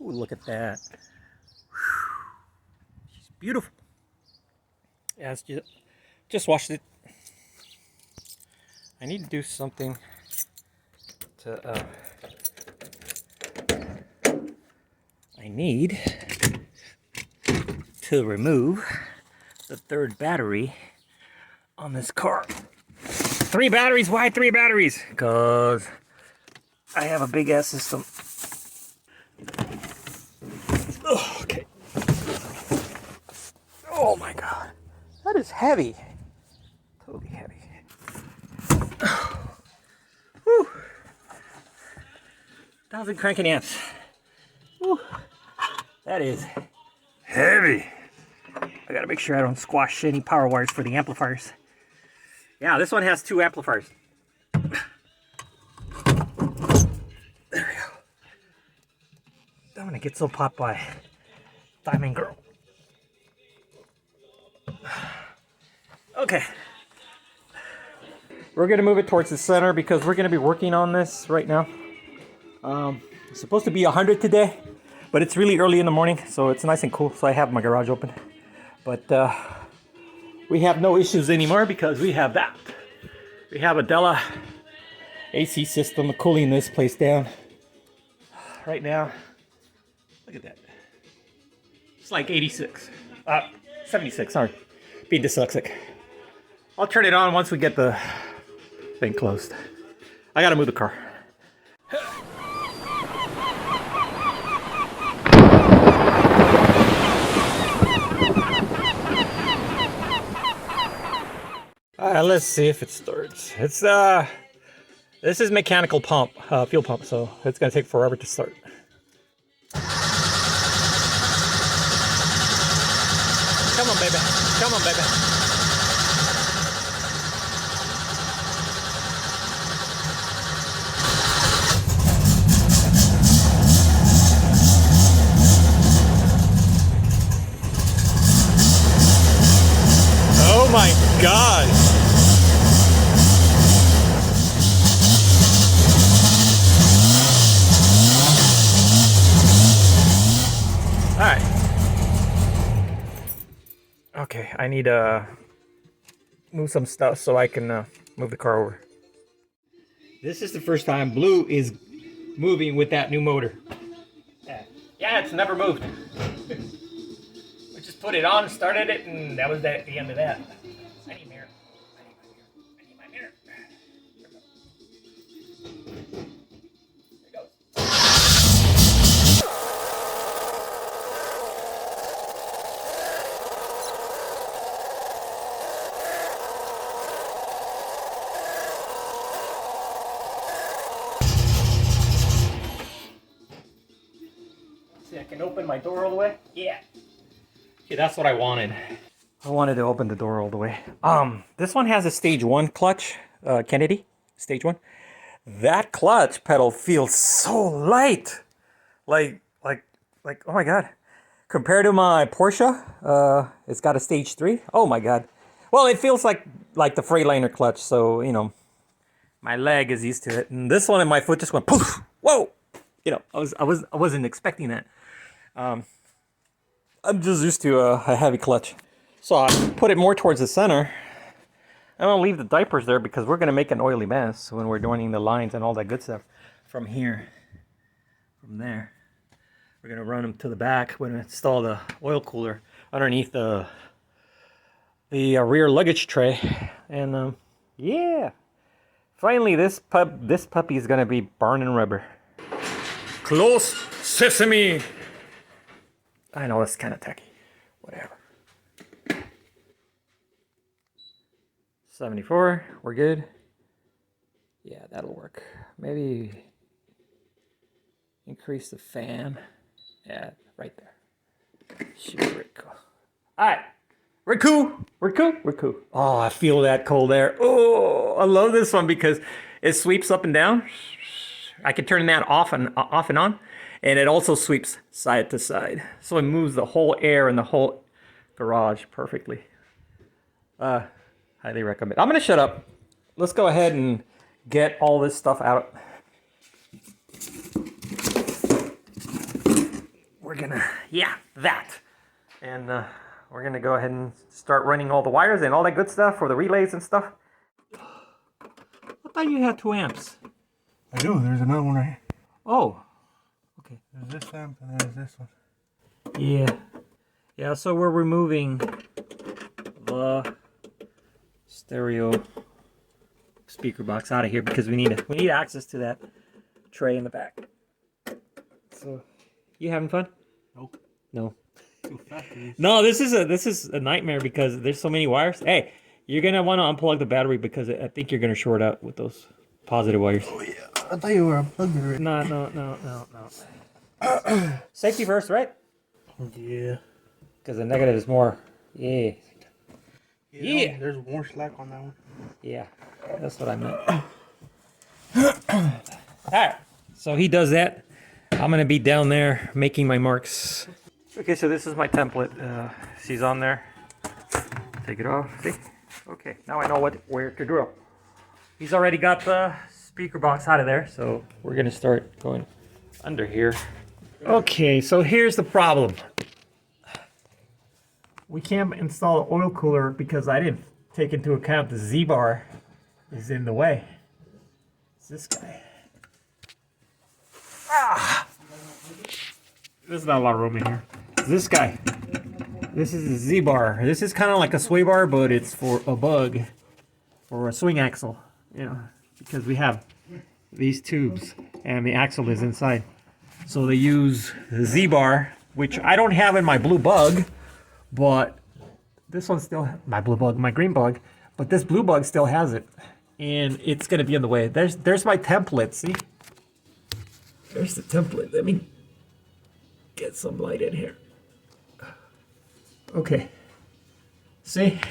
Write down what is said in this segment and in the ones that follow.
Ooh, look at that. She's beautiful. Yeah, just washed it. I need to do something to, I need to remove the third battery on this car. 3 batteries? Why 3 batteries? Because I have a big ass system. Oh, okay. Oh my god. That is heavy. Totally heavy. Whew. 1,000 cranking amps. Whew. That is heavy. I gotta make sure I don't squash any power wires for the amplifiers. Yeah, this one has 2 amplifiers. There we go. I'm gonna get so popped by Diamond Girl. Okay. We're gonna move it towards the center because we're gonna be working on this right now. It's supposed to be 100 today, but it's really early in the morning, so it's nice and cool. So I have my garage open. But we have no issues anymore because we have that. We have a Della AC system cooling this place down. Right now, look at that. It's like 86. 76, sorry. Being dyslexic. I'll turn it on once we get the thing closed. I gotta move the car. Let's see if it starts. It's this is mechanical pump, fuel pump, so it's gonna take forever to start. Come on, baby. Come on, baby. Oh my God. All right. Okay, I need to move some stuff so I can move the car over. This is the first time Blue is moving with that new motor. Yeah, it's never moved. We just put it on, started it, and that was the end of that. I need a mirror. I need my mirror. There it goes. See, I can open my door all the way. Yeah. Okay, that's what I wanted. I wanted to open the door all the way. This one has a stage 1 clutch, Kennedy, stage 1. That clutch pedal feels so light. Like, oh my God. Compared to my Porsche, it's got a stage 3. Oh my God. Well, it feels like the Freightliner clutch, so, you know, my leg is used to it. And this one in my foot just went poof. Whoa. You know, I wasn't expecting that. I'm just used to a heavy clutch. So I put it more towards the center. I'm gonna leave the diapers there because we're gonna make an oily mess when we're joining the lines and all that good stuff from here. From there. We're gonna run them to the back. We're gonna install the oil cooler underneath the rear luggage tray. And yeah. Finally this puppy is gonna be burning rubber. Close sesame! I know it's kind of tacky. Whatever. 74, we're good. Yeah, that'll work. Maybe increase the fan. Yeah, right there. Shoot, we're cool. Alright, we're cool. We're cool. We're cool. Oh, I feel that cold air. Oh, I love this one because it sweeps up and down. I can turn that off and on. And it also sweeps side to side. So it moves the whole air in the whole garage perfectly. Highly recommend. I'm going to shut up. Let's go ahead and get all this stuff out. gonna, yeah, that. And we're gonna go ahead and start running all the wires and all that good stuff for the relays and stuff. I thought you had 2 amps. I do, there's another one right here. Oh, okay. There's this amp and there's this one. Yeah. Yeah, so we're removing the stereo speaker box out of here because we need access to that tray in the back. So, you having fun? Nope. No. Too fast. No, this is a nightmare because there's so many wires. Hey, you're gonna want to unplug the battery because I think you're gonna short out with those positive wires. Oh yeah, I thought you were unplugging it. No. Safety first, right? Yeah. Because the negative is more. Yeah. Yeah. There's more slack on that one. Yeah, that's what I meant. Alright, so he does that. I'm going to be down there making my marks. Okay, so this is my template. She's on there. Take it off. See? Okay, now I know where to drill. He's already got the speaker box out of there, so we're going to start going under here. Okay, so here's the problem. We can't install an oil cooler because I didn't take into account the Z-bar is in the way. It's this guy. Ah! There's not a lot of room in here. It's this guy. This is a Z-bar. This is kind of like a sway bar, but it's for a bug or a swing axle, you know, because we have these tubes and the axle is inside. So they use the Z-bar, which I don't have in my blue bug, but this one still, my blue bug, my green bug, but this blue bug still has it. And it's gonna be in the way. There's my template, see? There's the template. Let me get some light in here. Okay. See?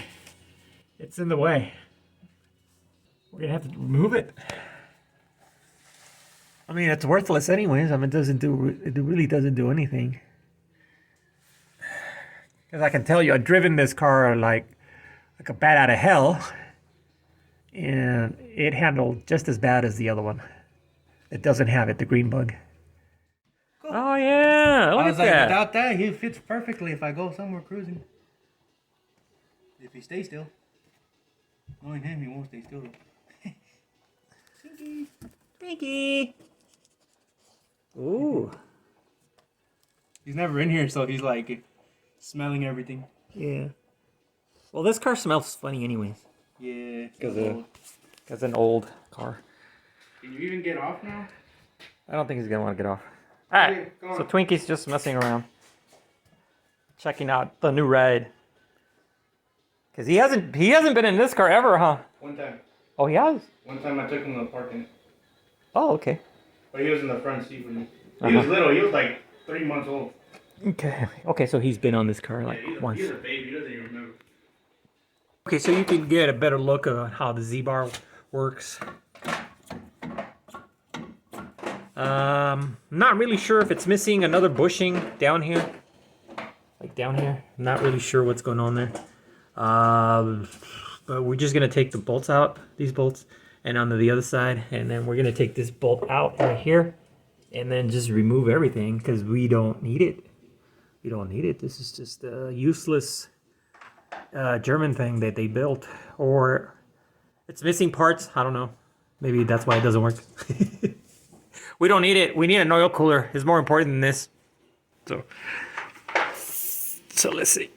It's in the way. We're gonna have to remove it. I mean, it's worthless anyways. I mean, it really doesn't do anything. Because I can tell you, I've driven this car like a bat out of hell, and it handled just as bad as the other one. It doesn't have it, the green bug. Cool. Oh yeah, look I was at like, that. without that, he fits perfectly if I go somewhere cruising. If he stays still. Knowing him, he won't stay still. Pinky. Pinky. Ooh. He's never in here, so he's like smelling everything. Yeah. Well, this car smells funny anyways. Yeah. Because it's an old car. Can you even get off now? I don't think he's going to want to get off. Alright, so Twinkie's just messing around. Checking out the new ride. Because he hasn't been in this car ever, huh? One time. Oh, he has? One time I took him to the park in it. Oh, okay. But he was in the front seat with me. He was little. He was like 3 months old. Okay. Okay, so he's been on this car like once. He's a baby. He doesn't even remember. Okay, so you can get a better look at how the Z-bar works. Not really sure if it's missing another bushing down here. Like down here. I'm not really sure what's going on there. But we're just going to take the bolts out, these bolts, and onto the other side. And then we're going to take this bolt out right here. And then just remove everything because we don't need it. We don't need it. This is just a useless German thing that they built. Or it's missing parts. I don't know. Maybe that's why it doesn't work. We don't need it. We need an oil cooler. It's more important than this. So let's see.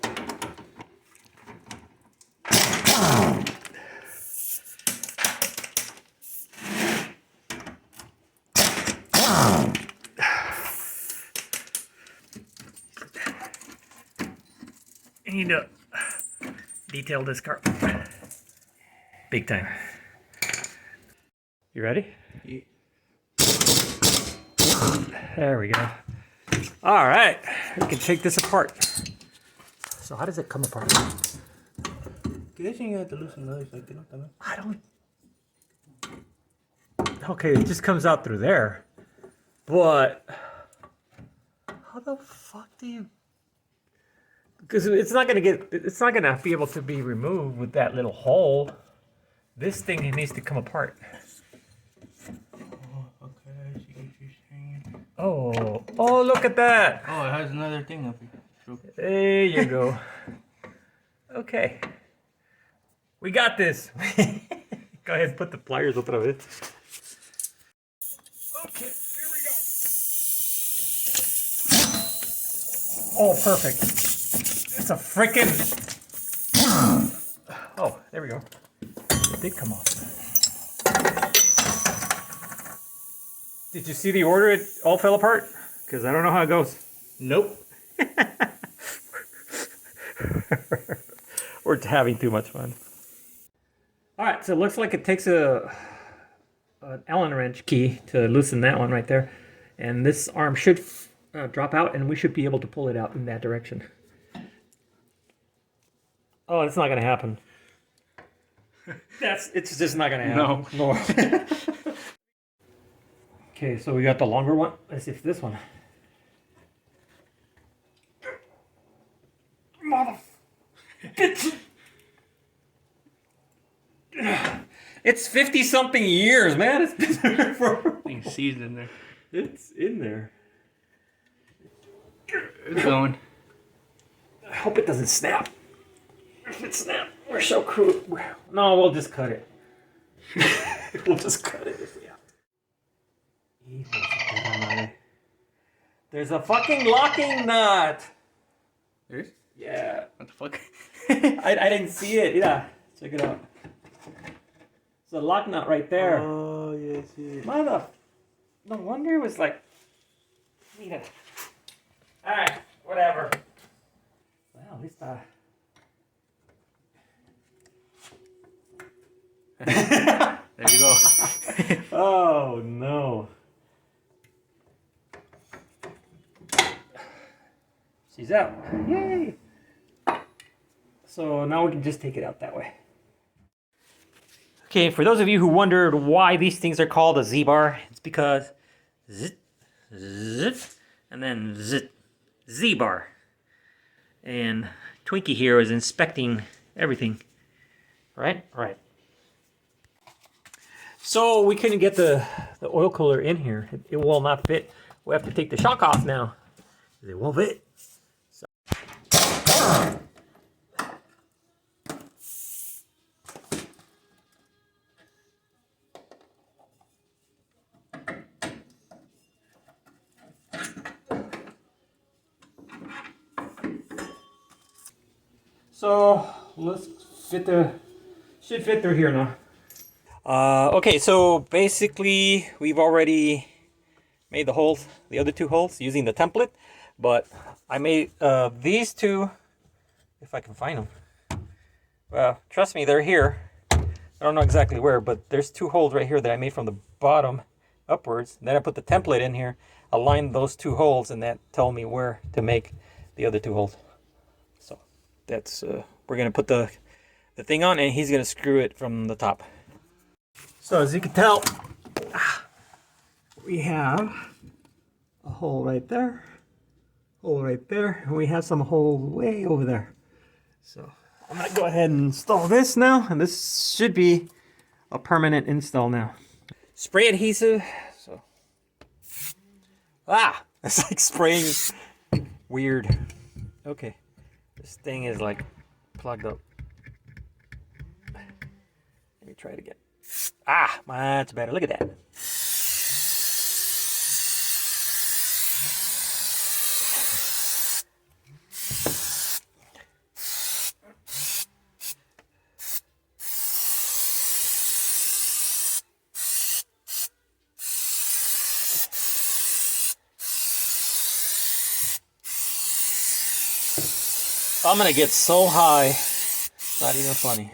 I need to detail this car. Big time. You ready? Yeah. There we go. All right, we can take this apart. So how does it come apart? I don't. Okay, it just comes out through there. But how the fuck do you? Because it's not gonna be able to be removed with that little hole. This thing needs to come apart. Oh, okay. I see what you're saying. Oh, Oh, look at that. Oh, it has another thing up here. There you go. Okay. We got this. Go ahead and put the pliers otra vez. Okay, here we go. Oh, perfect. It's a freaking... Oh, there we go. It did come off. Did you see the order? It all fell apart? Because I don't know how it goes. Nope. We're having too much fun. All right, so it looks like it takes an Allen wrench key to loosen that one right there. And this arm should drop out, and we should be able to pull it out in that direction. Oh, it's not going to happen. It's just not going to happen. No. Okay, so we got the longer one. Let's see if this one. Mother... It's 50-something years, man. It's been there for... It's seized in there. It's in there. It's going. I hope it doesn't snap. If it snaps, we're so crude. No, we'll just cut it. We'll just cut it if we have to. There's a fucking locking nut. There is? Yeah. What the fuck? I didn't see it. Yeah. Check it out. It's a lock nut right there. Oh, yes, yes. Mother. No wonder it was like... Need it. Alright, whatever. Well, at least There you go. Oh, no. She's out. Yay! So now we can just take it out that way. Okay, for those of you who wondered why these things are called a Z-bar, it's because zit, zit, and then zit, Z-bar. And Twinkie here is inspecting everything. Right? Right. So we couldn't get the oil cooler in here. It will not fit. We have to take the shock off now. It won't fit. So. So let's should fit through here now. Okay, so basically we've already made the holes, the other two holes using the template, but I made these two, if I can find them. Well, trust me, they're here. I don't know exactly where, but there's two holes right here that I made from the bottom upwards. Then I put the template in here, aligned those two holes, and that told me where to make the other two holes. So that's we're gonna put the thing on, and he's gonna screw it from the top. So as you can tell, we have a hole right there, and we have some holes way over there. So I'm gonna go ahead and install this now, and this should be a permanent install now. Spray adhesive. So it's like spraying weird. Okay, this thing is like plugged up. Let me try it again. Much better. Look at that. I'm gonna get so high, not even funny.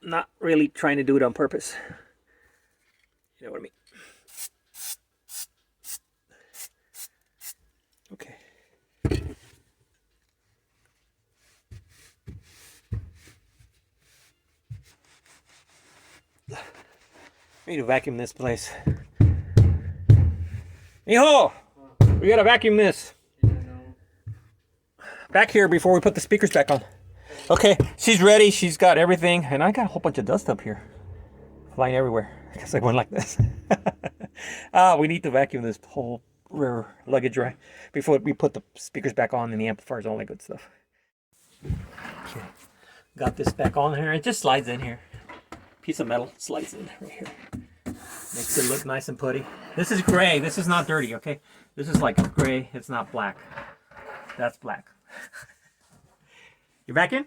Not really trying to do it on purpose. You know what I mean? Okay. I need to vacuum this place. Mijo! We gotta vacuum this. Back here before we put the speakers back on. Okay, she's ready. She's got everything. And I got a whole bunch of dust up here. Flying everywhere. because I went like this. We need to vacuum this whole rear luggage rack before we put the speakers back on and the amplifiers, all that good stuff. Okay, got this back on here. It just slides in here. Piece of metal slides in right here. Makes it look nice and putty. This is gray. This is not dirty, okay? This is like gray. It's not black. That's black. You vacuum?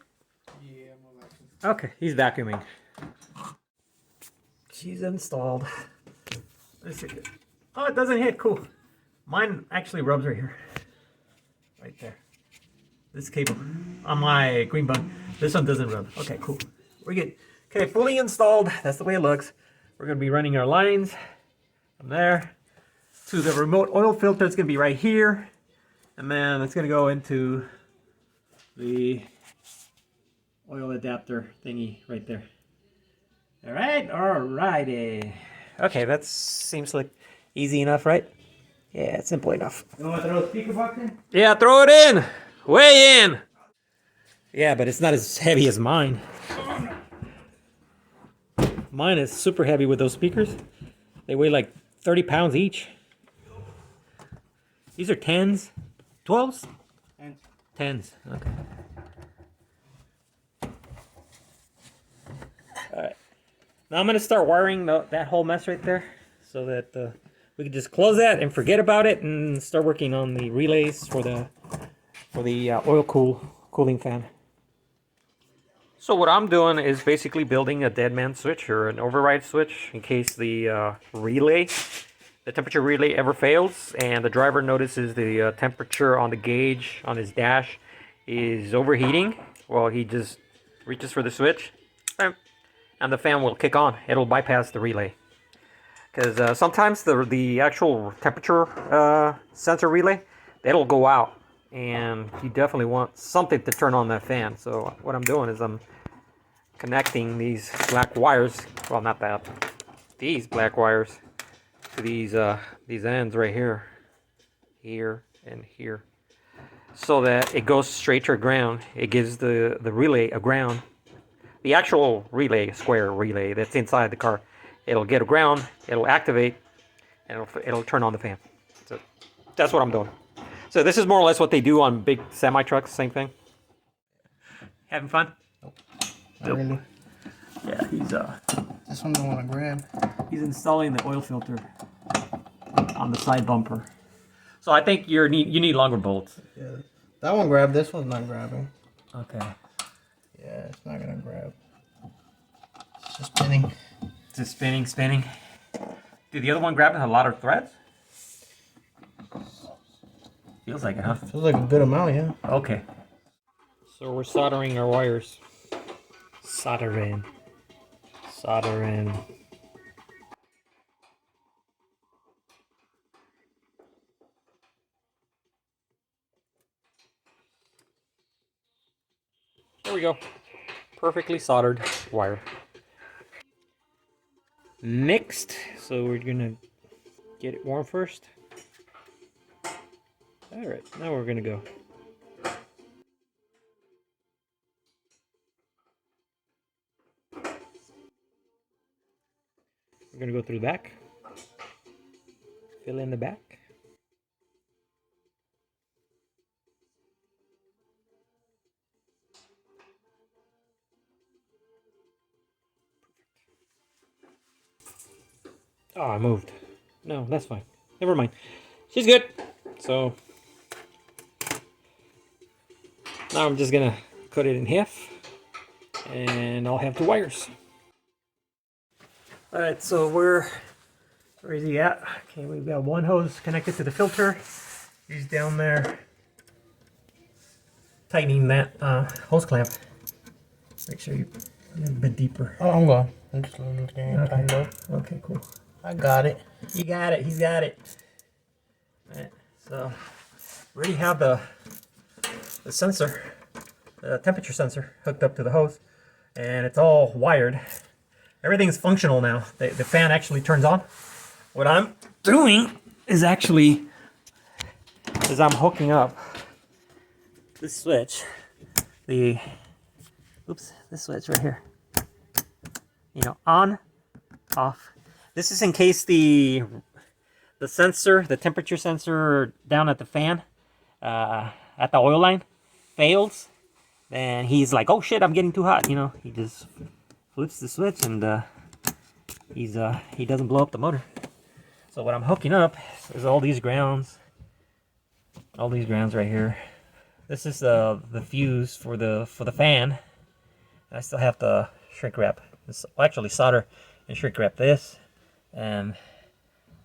Yeah, I'm vacuum. Okay, he's vacuuming. She's installed. Let's see. Oh, it doesn't hit. Cool. Mine actually rubs right here. Right there. This cable on my green button. This one doesn't rub. Okay, cool. We're good. Okay, fully installed. That's the way it looks. We're going to be running our lines from there to the remote oil filter. It's going to be right here. And then it's going to go into the oil adapter thingy right there. All right, alrighty. Okay, that seems like easy enough, right? Yeah, simple enough. You want to throw a speaker box in? Yeah, throw it in. Way in. Yeah, but it's not as heavy as mine. Mine is super heavy with those speakers. They weigh like 30 pounds each. These are 10s? 12s? 10s. Okay. Alright. Now I'm going to start wiring that whole mess right there so that we can just close that and forget about it and start working on the relays for the oil cooling fan. So what I'm doing is basically building a dead man switch or an override switch in case the temperature relay ever fails and the driver notices the temperature on the gauge on his dash is overheating. Well, he just reaches for the switch and the fan will kick on. It'll bypass the relay. Because sometimes the actual temperature sensor relay, it'll go out. And you definitely want something to turn on that fan. So what I'm doing is I'm connecting these black wires, well, not that, these black wires to these ends right here, here and here, so that it goes straight to ground. It gives the relay a ground. The actual relay, square relay that's inside the car, it'll get a ground, it'll activate, and it'll turn on the fan. So that's what I'm doing. So this is more or less what they do on big semi trucks, same thing. Having fun? Nope. Not really. Yeah, he's This one I want to grab. he's installing the oil filter on the side bumper. So I think you need longer bolts. Yeah. That one grabbed. This one's not grabbing. Okay. Yeah, it's not gonna grab. It's just spinning. Just spinning. Did the other one grab a lot of threads? Feels like it, huh? Feels like a good amount, yeah. Okay. So we're soldering our wires. Soldering. There we go. Perfectly soldered wire. Next, so we're gonna get it warm first. Alright, now we're gonna go. We're gonna go through the back. Fill in the back. Oh, I moved. No, that's fine. Never mind. She's good. So now I'm just gonna cut it in half and I'll have two wires. Alright, so where is he at? Okay, we've got one hose connected to the filter. He's down there tightening that hose clamp. Make sure you a little bit deeper. Oh, I'm going. I'm just getting it tightened up. Okay, cool. I got it. You got it. He's got it. Alright, so we already have the sensor, the temperature sensor hooked up to the hose, and it's all wired. Everything's functional now. The fan actually turns on. What I'm doing is I'm hooking up this switch, this switch right here. You know, on, off. This is in case the sensor, the temperature sensor down at the fan, at the oil line, fails. Then he's like, "Oh shit, I'm getting too hot." You know, he just flips the switch and he doesn't blow up the motor. So what I'm hooking up is all these grounds right here. This is the fuse for the fan. I still have to shrink wrap. This, well, actually solder and shrink wrap this and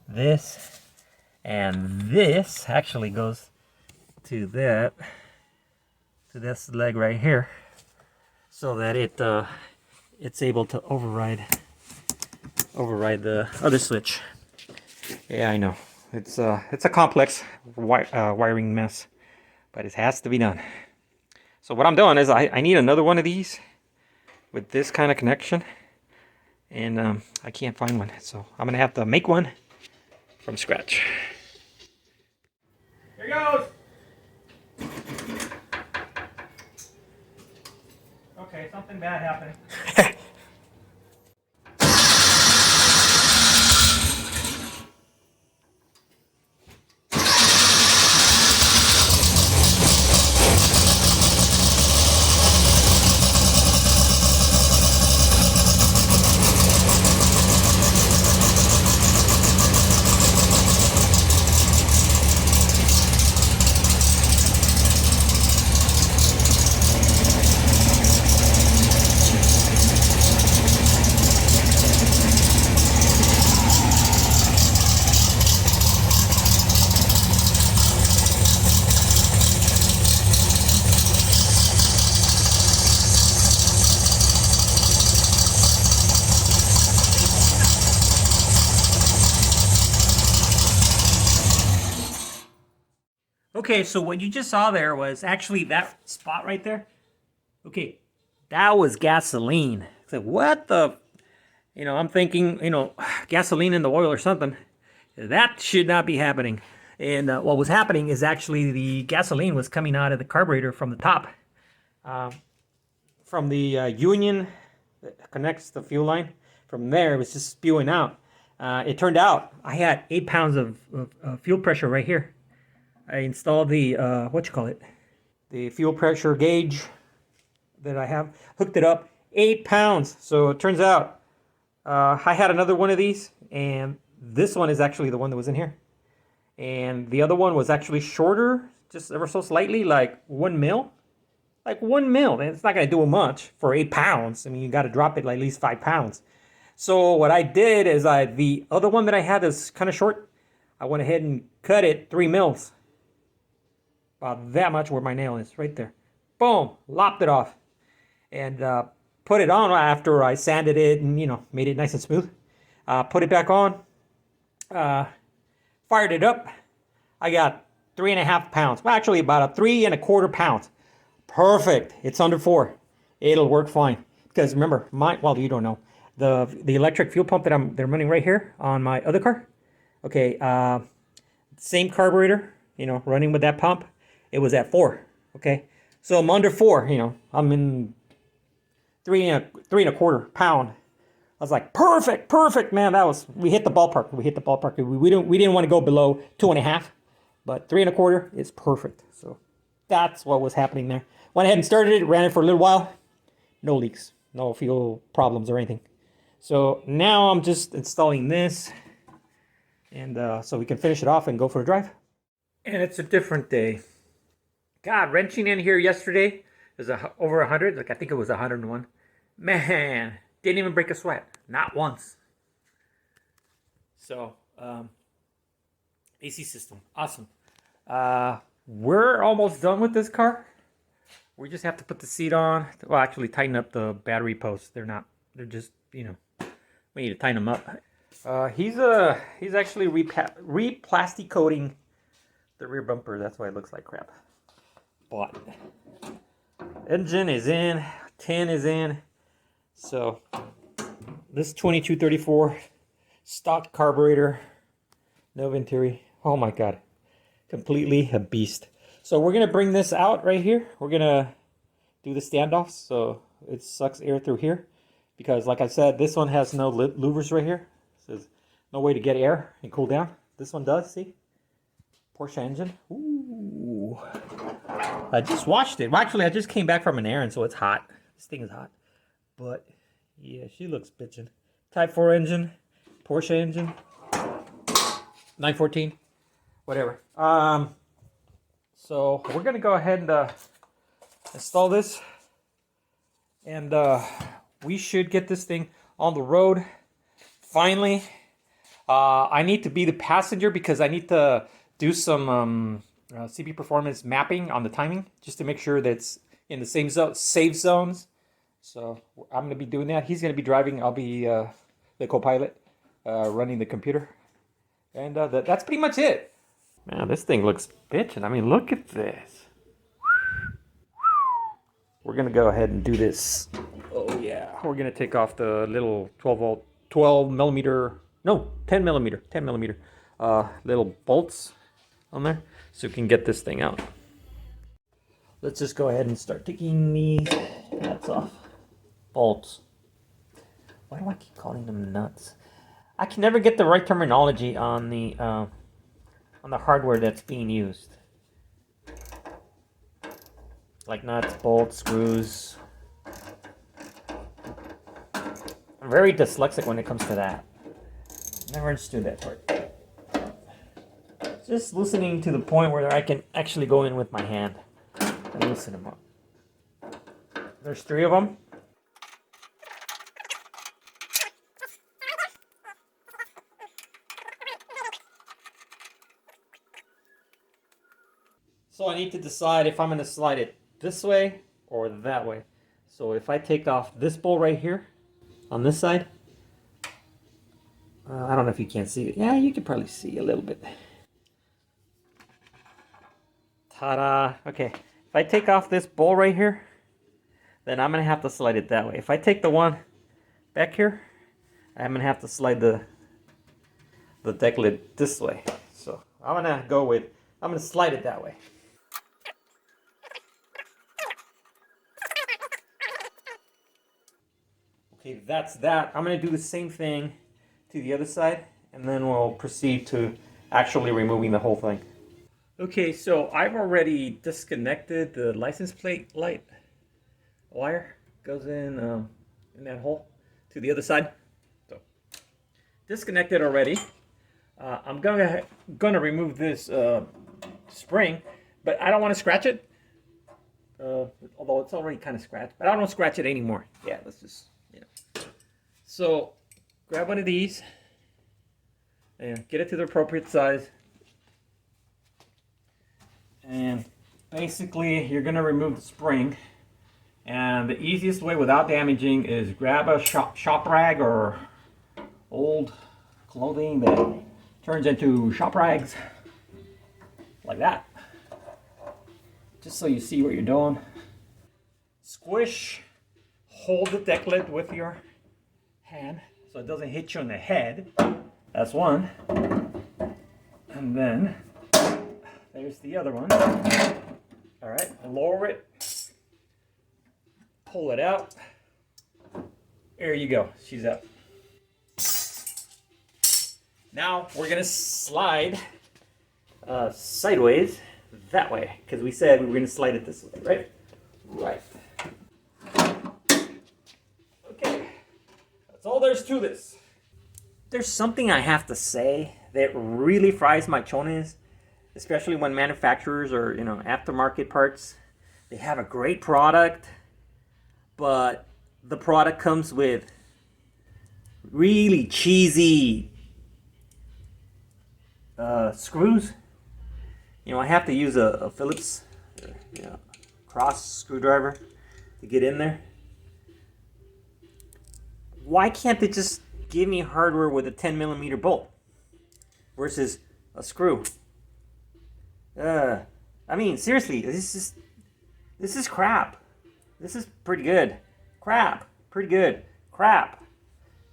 this, and this actually goes to that, to this leg right here, so that it's able to override the other switch. Yeah, I know it's a complex wiring mess, but it has to be done. So what I'm doing is I need another one of these with this kind of connection, and I can't find one, so I'm gonna have to make one from scratch. Here goes. Okay, something bad happened. Okay, so what you just saw there was actually that spot right there. Okay, that was gasoline. It's like, what the? You know, I'm thinking, you know, gasoline in the oil or something. That should not be happening. And what was happening is actually the gasoline was coming out of the carburetor from the top. From the union that connects the fuel line. From there, it was just spewing out. It turned out I had 8 pounds of fuel pressure right here. I installed the, the fuel pressure gauge that I have, hooked it up, 8 pounds. So it turns out I had another one of these, and this one is actually the one that was in here. And the other one was actually shorter, just ever so slightly, like 1 mil. Like 1 mil, and it's not gonna do much for 8 pounds. I mean, you gotta drop it like at least 5 pounds. So what I did is the other one that I had is kind of short. I went ahead and cut it 3 mils. About that much where my nail is, right there. Boom, lopped it off. And put it on after I sanded it and, you know, made it nice and smooth. Put it back on. Fired it up. I got 3.5 pounds. Well, actually about a 3.25 pounds. Perfect. It's under 4. It'll work fine. Because remember, well, you don't know. The electric fuel pump that they're running right here on my other car. Okay, same carburetor, you know, running with that pump. It was at 4, okay? So I'm under 4, you know. I'm in 3.25 pound. I was like, perfect, man. We hit the ballpark. We didn't want to go below 2.5, but 3.25 is perfect. So that's what was happening there. Went ahead and started it, ran it for a little while. No leaks, no fuel problems or anything. So now I'm just installing this, and so we can finish it off and go for a drive. And it's a different day. God, wrenching in here yesterday was over 100. Like, I think it was 101. Man, didn't even break a sweat. Not once. So, AC system. Awesome. We're almost done with this car. We just have to put the seat on. Well, actually tighten up the battery posts. They're just, you know, we need to tighten them up. He's actually re-plastic coating the rear bumper. That's why it looks like crap. But engine is in, tin is in. So this 2234 stock carburetor, no Venturi. Oh my god, completely a beast. So we're gonna bring this out right here. We're gonna do the standoffs so it sucks air through here, because like I said, this one has no louvers right here. It says no way to get air and cool down. This one does, see? Porsche engine. Ooh. I just washed it. Well, actually, I just came back from an errand, so it's hot. This thing is hot. But, yeah, she looks bitchin'. Type 4 engine. Porsche engine. 914. Whatever. So, we're going to go ahead and install this. And we should get this thing on the road. Finally. I need to be the passenger because I need to do some CB performance mapping on the timing just to make sure that it's in the same safe zones. So I'm going to be doing that. He's going to be driving. I'll be the co-pilot running the computer. And that's pretty much it. Man, this thing looks bitchin'. I mean, look at this. We're going to go ahead and do this. Oh, yeah. We're going to take off the little 12 millimeter, no, 10 millimeter little bolts on there so we can get this thing out. Let's just go ahead and start taking these nuts off. Bolts. Why do I keep calling them nuts? I can never get the right terminology on the hardware that's being used. Like nuts, bolts, screws. I'm very dyslexic when it comes to that. Never understood that part. Just loosening to the point where I can actually go in with my hand and loosen them up. There's 3 of them. So I need to decide if I'm going to slide it this way or that way. So if I take off this bolt right here on this side, I don't know if you can see it. Yeah, you can probably see a little bit. Ta-da! Okay, if I take off this bolt right here, then I'm going to have to slide it that way. If I take the one back here, I'm going to have to slide the deck lid this way. So I'm going to slide it that way. Okay, that's that. I'm going to do the same thing to the other side, and then we'll proceed to actually removing the whole thing. Okay, so I've already disconnected the license plate light wire. Goes in that hole to the other side. So disconnected already. I'm gonna remove this spring, but I don't want to scratch it. Although it's already kind of scratched, but I don't scratch it anymore. Yeah, let's just, you know. So grab one of these and get it to the appropriate size. And basically you're going to remove the spring. And the easiest way without damaging is grab a shop rag or old clothing that turns into shop rags. Like that. Just so you see what you're doing. Squish. Hold the deck lid with your hand so it doesn't hit you on the head. That's one. And then there's the other one. All right, lower it. Pull it out. There you go. She's up. Now we're gonna slide sideways that way because we said we were gonna slide it this way, right? Right. Okay. That's all there's to this. There's something I have to say that really fries my chones, especially when manufacturers or, you know, aftermarket parts, they have a great product, but the product comes with really cheesy screws. You know, I have to use a Phillips, you know, cross screwdriver to get in there. Why can't they just give me hardware with a 10 millimeter bolt versus a screw? I mean, seriously, this is crap. This is pretty good. Crap. Pretty good. Crap.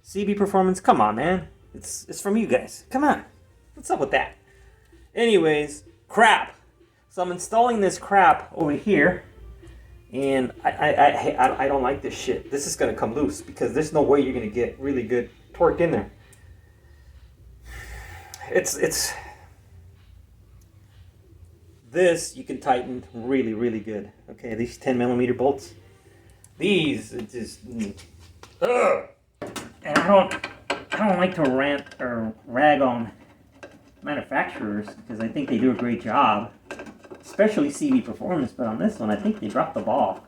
CB Performance, come on, man. It's from you guys. Come on. What's up with that? Anyways, crap. So I'm installing this crap over here, and I don't like this shit. This is gonna come loose because there's no way you're gonna get really good torque in there. it's this you can tighten really, really good. Okay, these 10mm bolts. These, it just, ugh. And I don't like to rant or rag on manufacturers because I think they do a great job, especially CB Performance. But on this one, I think they dropped the ball.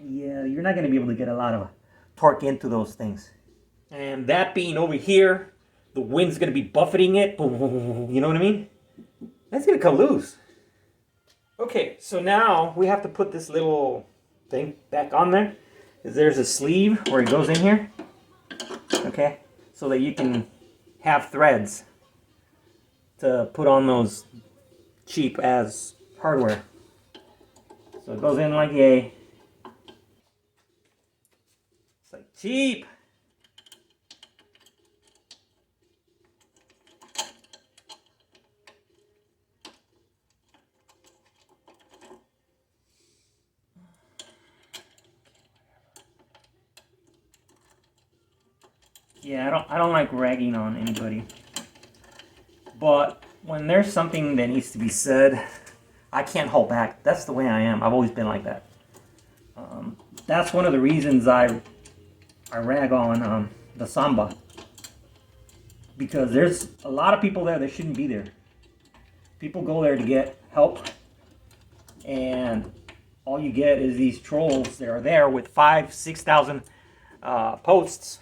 Yeah, you're not going to be able to get a lot of torque into those things. And that being over here, the wind's going to be buffeting it. You know what I mean? That's going to come loose. Okay, so now we have to put this little thing back on there. There's a sleeve where it goes in here. Okay, so that you can have threads to put on those cheap as hardware. So it goes in like a, it's like cheap. Yeah, I don't like ragging on anybody. But when there's something that needs to be said, I can't hold back. That's the way I am. I've always been like that. That's one of the reasons I rag on the Samba. Because there's a lot of people there that shouldn't be there. People go there to get help. And all you get is these trolls that are there with 5,000, 6,000 posts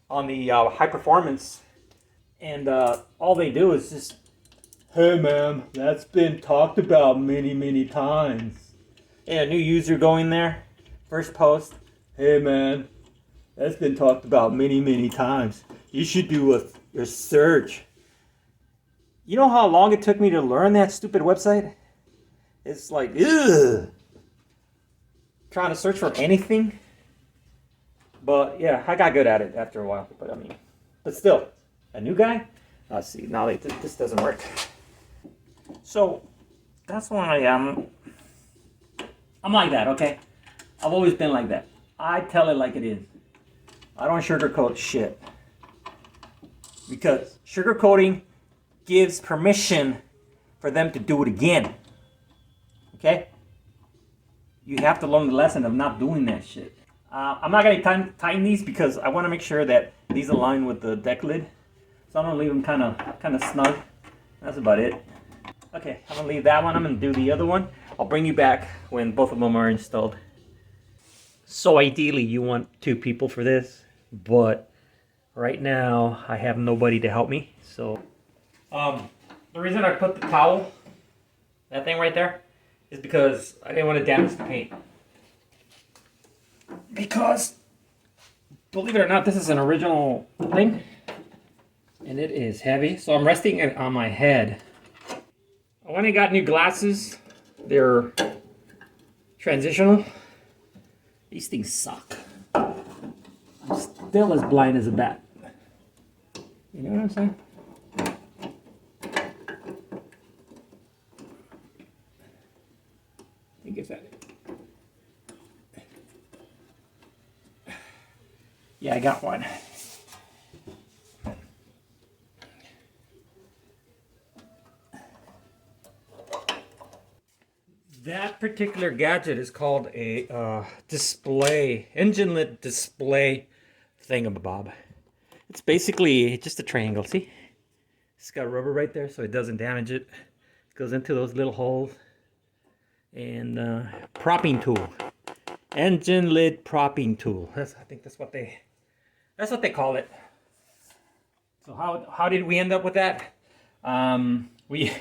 on the high performance, and all they do is just, hey ma'am, that's been talked about many times. And a new user going there, first post, hey man, that's been talked about many times. You should do a search. You know how long it took me to learn that stupid website? It's like, ugh. Trying to search for anything. But yeah, I got good at it after a while. But I mean, but still, a new guy? Let's see, now this doesn't work. So that's why I'm like that, okay? I've always been like that. I tell it like it is. I don't sugarcoat shit. Because sugarcoating gives permission for them to do it again. Okay? You have to learn the lesson of not doing that shit. I'm not going to tighten these because I want to make sure that these align with the deck lid. So I'm going to leave them kind of snug. That's about it. Okay, I'm going to leave that one. I'm going to do the other one. I'll bring you back when both of them are installed. So ideally you want 2 people for this, but right now I have nobody to help me. So the reason I put the towel, that thing right there, is because I didn't want to damage the paint. Because, believe it or not, this is an original thing, and it is heavy, so I'm resting it on my head. I went and got new glasses. They're transitional. These things suck. I'm still as blind as a bat. You know what I'm saying? I think it's that. Yeah, I got one. That particular gadget is called a display, engine-lit display thingamabob. It's basically just a triangle, see? It's got rubber right there so it doesn't damage it. It goes into those little holes. And propping tool. Engine-lit propping tool. I think that's what they call it. So how did we end up with that? We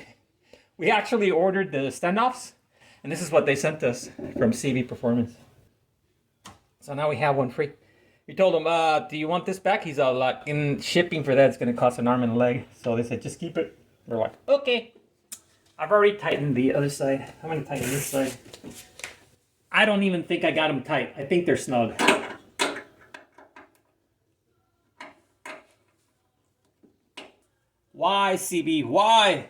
actually ordered the standoffs, and this is what they sent us from CB Performance. So now we have one free. We told them, do you want this back? He's all like, in shipping for that, it's going to cost an arm and a leg. So they said, just keep it. We're like, okay. I've already tightened the other side. I'm going to tighten this side. I don't even think I got them tight. I think they're snug. Why, CB? Why?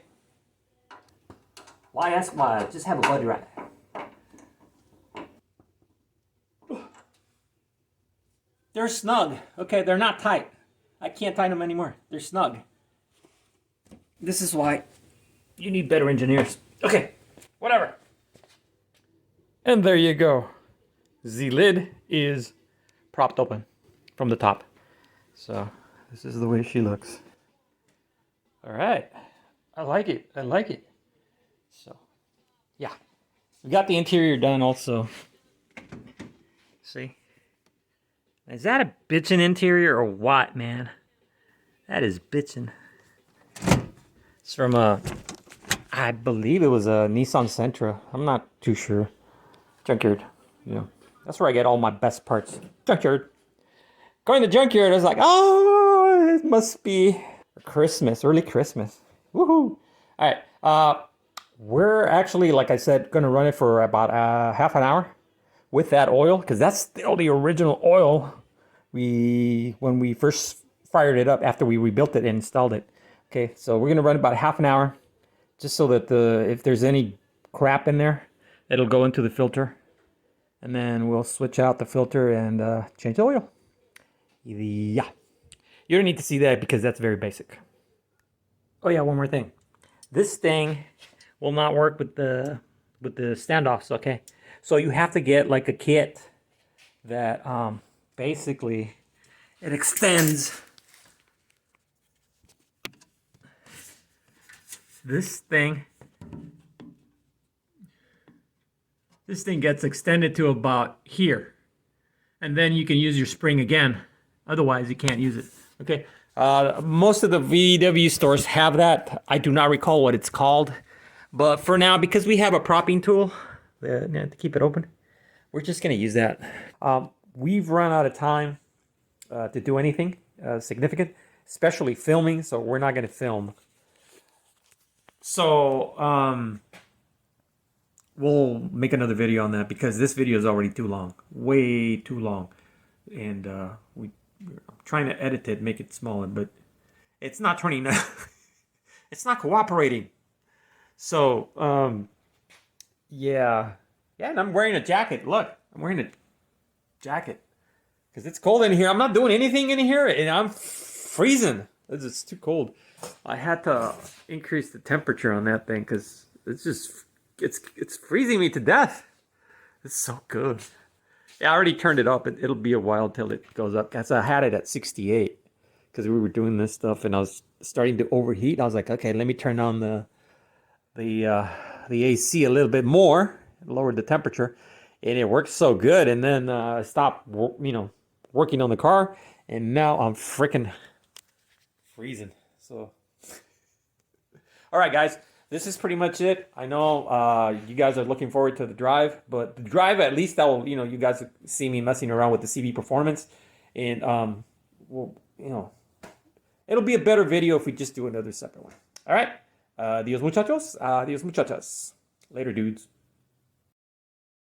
Why ask why? Just have a buddy right. They're snug. Okay, they're not tight. I can't tighten them anymore. They're snug. This is why you need better engineers. Okay, whatever. And there you go. The lid is propped open from the top. So this is the way she looks. All right. I like it. I like it. So, yeah. We got the interior done also. See? Is that a bitchin' interior or what, man? That is bitchin'. It's from I believe it was a Nissan Sentra. I'm not too sure. Junkyard. Yeah. That's where I get all my best parts. Junkyard. Going to junkyard, I was like, oh, it must be Christmas, early Christmas. Woohoo! All right. We're actually, like I said, going to run it for about half an hour with that oil, because that's still the original oil when we first fired it up after we rebuilt it and installed it. Okay, so we're going to run about half an hour, just so that if there's any crap in there, it'll go into the filter, and then we'll switch out the filter and change the oil. Yeah, you don't need to see that because that's very basic. Oh yeah, one more thing. This thing will not work with the standoffs. Okay, so you have to get like a kit that basically it extends. This thing gets extended to about here, and then you can use your spring again. Otherwise, you can't use it. Okay. Most of the VW stores have that. I do not recall what it's called, but for now, because we have a propping tool to keep it open, we're just gonna use that. We've run out of time to do anything significant, especially filming. So we're not gonna film. So we'll make another video on that because this video is already too long, way too long, and I'm trying to edit it, make it smaller, but it's not turning out. It's not cooperating. So yeah, and I'm wearing a jacket. Look, I'm wearing a jacket because it's cold in here. I'm not doing anything in here, and I'm freezing. It's too cold. I had to increase the temperature on that thing because it's freezing me to death. It's so good. Yeah, I already turned it up. It'll be a while till it goes up. Cause I had it at 68 because we were doing this stuff and I was starting to overheat. I was like, okay, let me turn on the AC a little bit more, lower the temperature, and it worked so good. And then I stopped, working on the car, and now I'm freaking freezing. So, all right, guys. This is pretty much it. I know you guys are looking forward to the drive, but the drive, at least that will, you guys see me messing around with the CV performance, and it'll be a better video if we just do another separate one. All right, adios muchachos, adios muchachas. Later, dudes.